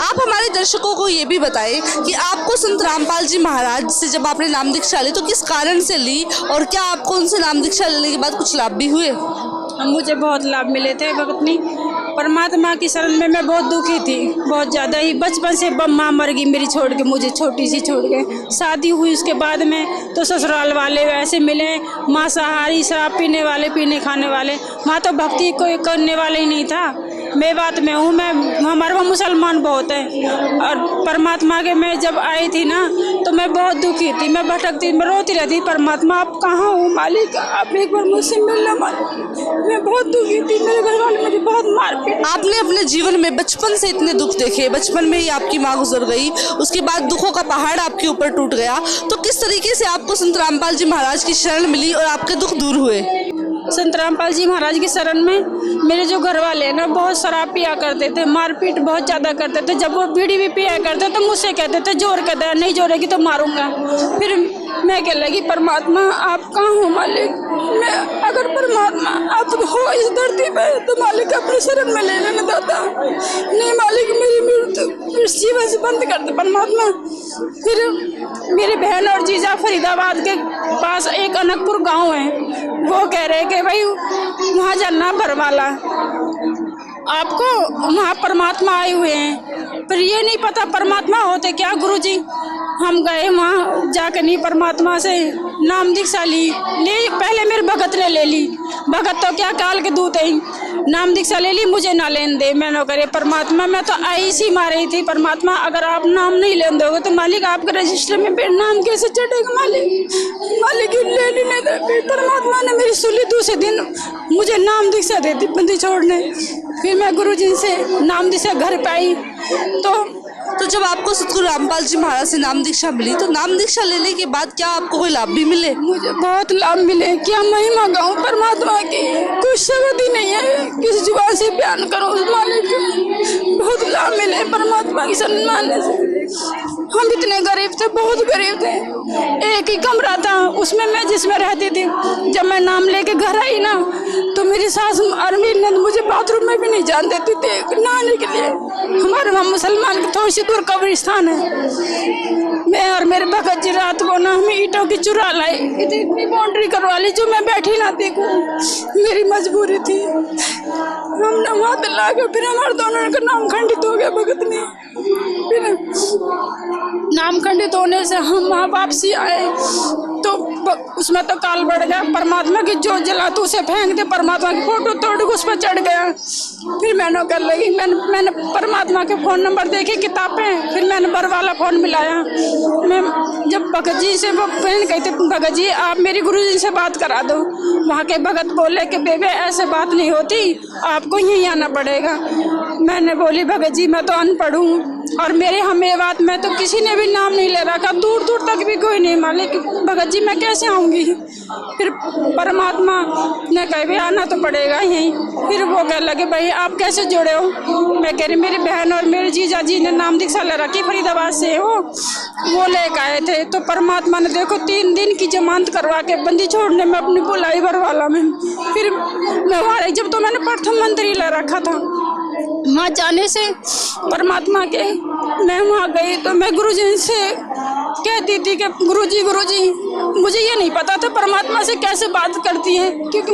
आप हमारे दर्शकों को ये भी बताएं कि आपको संत रामपाल जी महाराज से जब आपने नाम दीक्षा ली तो किस कारण से ली और क्या आपको उनसे नाम दीक्षा लेने के बाद कुछ लाभ भी हुए? मुझे बहुत लाभ मिले थे भगतनी। परमात्मा की शरण में मैं बहुत दुखी थी, बहुत ज़्यादा ही। बचपन से माँ मर गई मेरी छोड़ के, मुझे छोटी सी छोड़ के। शादी हुई उसके बाद में तो ससुराल वाले ऐसे मिले, मांसाहारी, शराब पीने वाले, पीने खाने वाले। माँ तो भक्ति कोई करने वाले ही नहीं था। मैं बात में हूँ, मैं हमारे वहाँ मुसलमान बहुत है। और परमात्मा के मैं जब आई थी ना तो मैं बहुत दुखी थी, मैं भटकती, मैं रोती रहती, परमात्मा आप कहाँ हो मालिक, आप एक बार मुझसे मिलना मालिक। मैं बहुत दुखी थी, मेरे घर वाले मुझे बहुत मार पीट। आपने अपने जीवन में बचपन से इतने दुख देखे, बचपन में ही आपकी माँ गुजर गई, उसके बाद दुखों का पहाड़ आपके ऊपर टूट गया, तो किस तरीके से आपको संत रामपाल जी महाराज की शरण मिली और आपके दुख दूर हुए? संत रामपाल जी महाराज की शरण में मेरे जो घर वाले हैं ना बहुत शराब पिया करते थे, मारपीट बहुत ज़्यादा करते थे। जब वो बीड़ी भी पिया करते तो मुझसे कहते थे जोर कर दे, नहीं जोरेगी तो मारूंगा। फिर मैं कह लगी परमात्मा आप कहाँ हो मालिक, मैं अगर परमात्मा आप हो इस धरती पे तो मालिक अपने शरण में ले लेना दादा, नहीं मालिक मेरी मृत्यु इस जीवन से बंद कर दे परमात्मा। फिर मेरी बहन और जीजा फरीदाबाद के पास एक अनकपुर गाँव है, वो कह रहे कि भाई वहाँ जाना भरवाला, आपको वहाँ परमात्मा आए हुए हैं। पर ये नहीं पता परमात्मा होते क्या गुरुजी। हम गए वहाँ जाकर नहीं परमात्मा से नाम दीक्षा ली, पहले मेरे भगत ने ले ली। भगत तो क्या काल के दूत है, नाम दीक्षा ले ली, मुझे ना लेने दे। मैंने करे परमात्मा मैं तो आई सी मार रही थी, परमात्मा अगर आप नाम नहीं लेने दोगे तो मालिक आपके रजिस्टर में नाम कैसे चढ़ेगा मालिक, मालिक ले नहीं दे। परमात्मा ने मेरी सुली दूसरे दिन मुझे नाम दीक्षा दे दी बंदी छोड़ने। फिर मैं गुरुजी से नाम दीक्षा घर पे आई। तो जब आपको सतगुरु रामपाल जी महाराज से नाम दीक्षा मिली तो नाम दीक्षा लेने के बाद क्या आपको कोई लाभ भी मिले? मुझे बहुत लाभ मिले, क्या महिमा गाऊं परमात्मा की, कुछ शब्द ही नहीं है किस जुबान से बयान करूं उस मालिक के। बहुत लाभ मिले परमात्मा की शरण मानने से। हम इतने गरीब थे, बहुत गरीब थे, एक ही कमरा था उसमें मैं जिसमें रहती थी। जब मैं नाम लेके घर आई ना तो मेरी सास और मेरी नंद मुझे बाथरूम में भी नहीं जान देती थी नहाने के लिए। हमारे वहाँ मुसलमान की थोड़ी सी दूर कब्रिस्तान है। मैं और मेरे भगत जी रात को ना हमें ईंटों की चुरा लाई, इतनी बाउंड्री करवा ली जो मैं बैठी ना देखूं, मेरी मजबूरी थी। हम ना वहाँ पे लाके फिर हमारे दोनों का नाम खंडित हो गया भगत ने। फिर नाम खंडित होने से हम वहाँ वापसी आए तो उसमें तो काल बढ़ गया। परमात्मा की जोत जला तो उसे फेंक दे, परमात्मा की फोटो तोड़ के उस पर चढ़ गया। फिर मैंने कर लगी, मैंने परमात्मा के फ़ोन नंबर देखे किताबें, फिर मैंने बर वाला फ़ोन मिलाया। मैं जब भगत जी से वो बहन कहते भगत जी आप मेरी गुरुजी से बात करा दो, वहाँ के भगत बोले कि बेबे ऐसे बात नहीं होती, आपको यहीं आना पड़ेगा। मैंने बोली भगत जी मैं तो अनपढ़ हूँ और मेरे हमें बात में तो किसी ने भी नाम नहीं ले रखा, दूर दूर तक भी कोई नहीं मालिक, भगत जी मैं कैसे आऊँगी। फिर परमात्मा ने कहा भाई आना तो पड़ेगा यहीं। फिर वो कह लगे भाई आप कैसे जुड़े हो। मैं कह रही मेरी बहन और मेरे जीजा जी ने नाम दीक्षा ले रखी फरीदाबाद से, वो लेकर आए थे। तो परमात्मा ने देखो 3 दिन की जमानत करवा के बंदी छोड़ने में अपनी बुलाई भरवाला में। फिर मैं वहाँ जब तो मैंने प्रथम मंत्री ले रखा था, वहाँ जाने से परमात्मा के मैं वहाँ गई तो मैं गुरुजी से कहती थी कि गुरुजी मुझे ये नहीं पता था परमात्मा से कैसे बात करती है, क्योंकि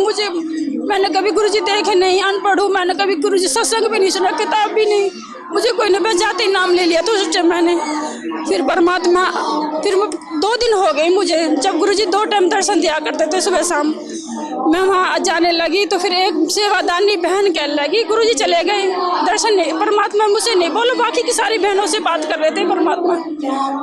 मैंने कभी गुरुजी देखे नहीं, अनपढ़ हूँ, मैंने कभी गुरुजी सत्संग भी नहीं सुना, किताब भी नहीं, मुझे कोई नहीं, बस जाते ही नाम ले लिया तो सोचा मैंने। फिर परमात्मा फिर 2 दिन हो गए मुझे, जब गुरुजी 2 टाइम दर्शन दिया करते थे सुबह शाम, मैं वहाँ जाने लगी तो फिर एक सेवादानी बहन कहने लगी गुरुजी चले गए दर्शन नहीं। परमात्मा मुझसे नहीं बोलो, बाकी की सारी बहनों से बात कर रहे थे परमात्मा।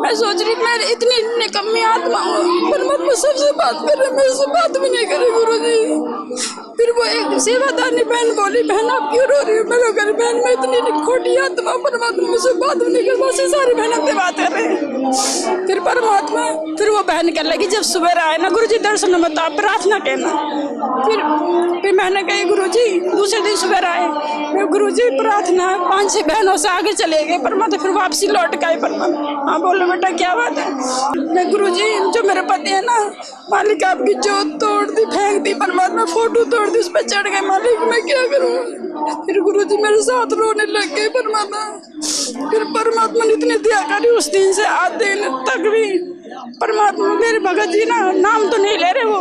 मैं सोच रही मैं इतनी निकम्मी आत्मा हूँ, परमात्मा सबसे बात कर रहे, मेरे से बात भी नहीं करे गुरुजी। फिर वो एक सेवादानी बहन बोली बहन आप क्यों रो रही हो। मैंने कहा बहन मैं इतनी खोटी आत्मा, परमात्मा मुझसे बात भी नहीं कर, बहुत सारी बहनों से बात कर रहे। फिर परमात्मा फिर वो बहन कहने लगी जब सुबह आए ना गुरुजी दर्शन में तो आप प्रार्थना कहना। फिर मैंने कही गुरुजी, दूसरे दिन सुबह आए मैं गुरुजी प्रार्थना 5-6 बहनों से आगे चले गए परमात्मा, फिर वापसी लौट के आए परमात्मा। हाँ बोलो बेटा क्या बात है। मैं गुरुजी जो मेरे पति है ना मालिक आपकी जोत तोड़ दी, फेंक दी, परमात्मा फोटो तोड़ दी, उस पर चढ़ गए मालिक मैं क्या करूँ। फिर गुरुजी मेरे साथ रोने लग गए परमात्मा। फिर परमात्मा ने इतनी दया करी उस दिन से आज दिन तक भी। परमात्मा मेरे भगत जी ना नाम तो नहीं ले रहे वो,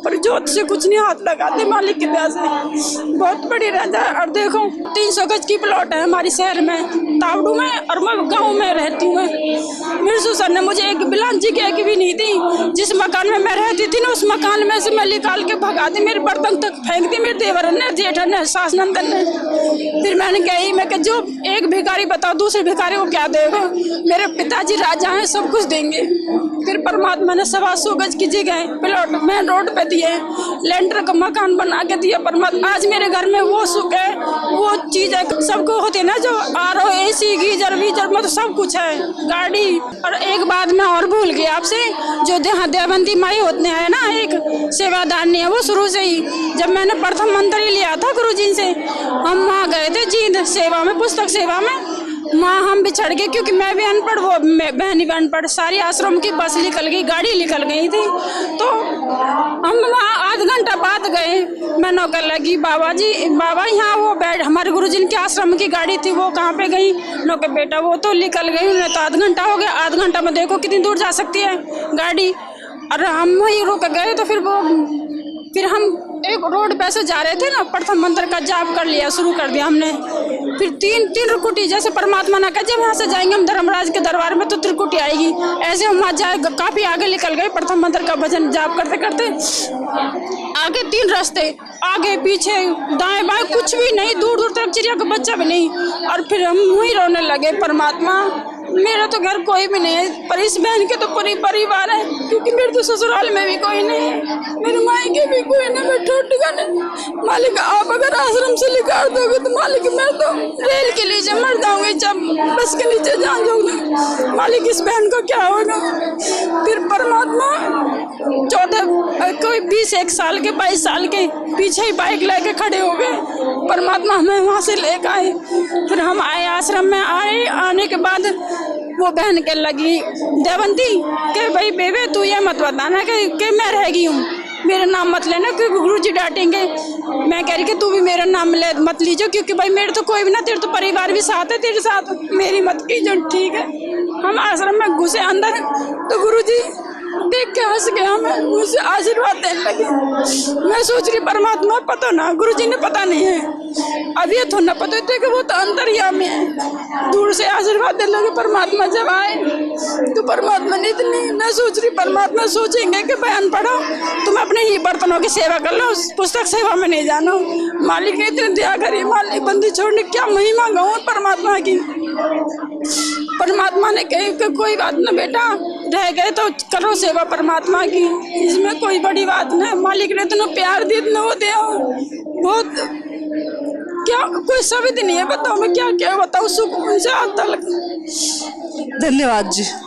पर जोत से कुछ नहीं हाथ लगाते मालिक की दया से। बहुत बड़ी राजा। और देखो 300 गज की प्लॉट है हमारी शहर में तावड़ू में, और मैं गाँव में रहती हूँ। मेरे ससुर ने मुझे एक बिलांची की एक भी नहीं दी। जिस मकान में मैं रहती थी ना उस मकान में से मैं निकाल के भगा दी, मेरे बर्तन तक फेंक दी मेरे देवर ने, जेठन ने, सास नंदन ने। फिर मैंने कही मैं कि जो एक भिखारी बताओ दूसरे भिखारी को क्या देगा, मेरे पिताजी राजा हैं सब कुछ देंगे। फिर परमात्मा ने 125 गज की जगह प्लॉट मेन रोड पे दिए, लेंटर का मकान बना के दिया परमात्मा। आज मेरे घर में वो सुख है, वो चीज है सबको होती है ना, जो आरओ एसी गीजर वीजर मतलब सब कुछ है, गाड़ी। और एक बात मैं और भूल गई आपसे, जो देवंती माई होते हैं ना एक सेवादारनी है, वो शुरू से ही जब मैंने प्रथम मंत्र ही लिया था गुरुजी से, हम वहाँ गए थे जींद सेवा में, पुस्तक सेवा में। माँ हम बिछड़ गए क्योंकि मैं भी अनपढ़, वो बहन भी अनपढ़, सारी आश्रम की बस निकल गई, गाड़ी निकल गई थी। तो हम वहाँ आध घंटा बाद गए, मैं नौकर लगी बाबा जी, बाबा यहाँ वो बैठ हमारे गुरुजी के आश्रम की गाड़ी थी वो कहाँ पे गई, नौकर बेटा वो तो निकल गई, उन्हें तो आध घंटा हो गया। आध घंटा में देखो कितनी दूर जा सकती है गाड़ी। और हम वहीं रुक गए। तो फिर हम एक रोड पे से जा रहे थे ना, प्रथम मंत्र का जाप कर लिया, शुरू कर दिया हमने। फिर तीन त्रिकुटी, जैसे परमात्मा ने कहा जब यहाँ से जाएंगे हम धर्मराज के दरबार में तो त्रिकुटी आएगी, ऐसे हम वहाँ जाए काफी आगे निकल गए। प्रथम मंत्र का भजन जाप करते करते आगे 3 रास्ते, आगे पीछे दाएं बाएं कुछ भी नहीं, दूर दूर तक चिड़िया का बच्चा भी नहीं। और फिर हम वहीं रोने लगे, परमात्मा मेरा तो घर कोई भी नहीं है, पर इस बहन के तो पूरी परिवार है, क्योंकि मेरे तो ससुराल में भी कोई नहीं है, मेरे मायके भी कोई नहीं, मैं ठोटगा नहीं। मालिक आप अगर आश्रम से निकाल दोगे तो मालिक मैं तो रेल के नीचे मर जाऊंगी, जब बस के नीचे जा जाऊंगी। मालिक इस बहन को क्या होगा। फिर परमात्मा 21 साल के 22 साल के पीछे ही बाइक लेके खड़े हो गए, परमात्मा हमें वहाँ से लेकर आए। फिर हम आए आश्रम में, आने के बाद वो बहन के लगी देवंती के भाई बेबे तू ये मत बताना कि मैं रह गई हूँ, मेरा नाम मत लेना क्योंकि गुरुजी डांटेंगे। मैं कह रही कि तू भी मेरा नाम मत लीजिए, क्योंकि भाई मेरे तो कोई भी ना, तेरे तो परिवार भी साथ है, तेरे साथ मेरी मत कीजिए, ठीक है। हम आश्रम में घुसे अंदर तो गुरुजी देख के हंस गया, हमें मुझसे आशीर्वाद देने लगे। मैं सोच रही परमात्मा पता ना, गुरुजी ने पता नहीं है, अब ये थोड़ा ना पता होता कि वो तो अंतर्यामी है। दूर से आशीर्वाद देने लगे। परमात्मा जब आए तो परमात्मा ने इतनी, मैं सोच रही परमात्मा सोचेंगे कि बयान पढ़ो तुम अपने ही बर्तनों की सेवा कर लो, पुस्तक सेवा में नहीं जानो। मालिक ने इतनी दया करी, मालिक बंदी छोड़ने क्या महिमा गाऊं परमात्मा की। परमात्मा ने कही कि कोई बात ना बेटा, रह गए तो करो सेवा परमात्मा की, इसमें कोई बड़ी बात नहीं। मालिक ने इतना प्यार दिया, इतना वो दिया, बहुत क्या कोई शब्द नहीं है, बताओ मैं क्या क्या बताऊँ, सुकून से आता लगा। धन्यवाद जी।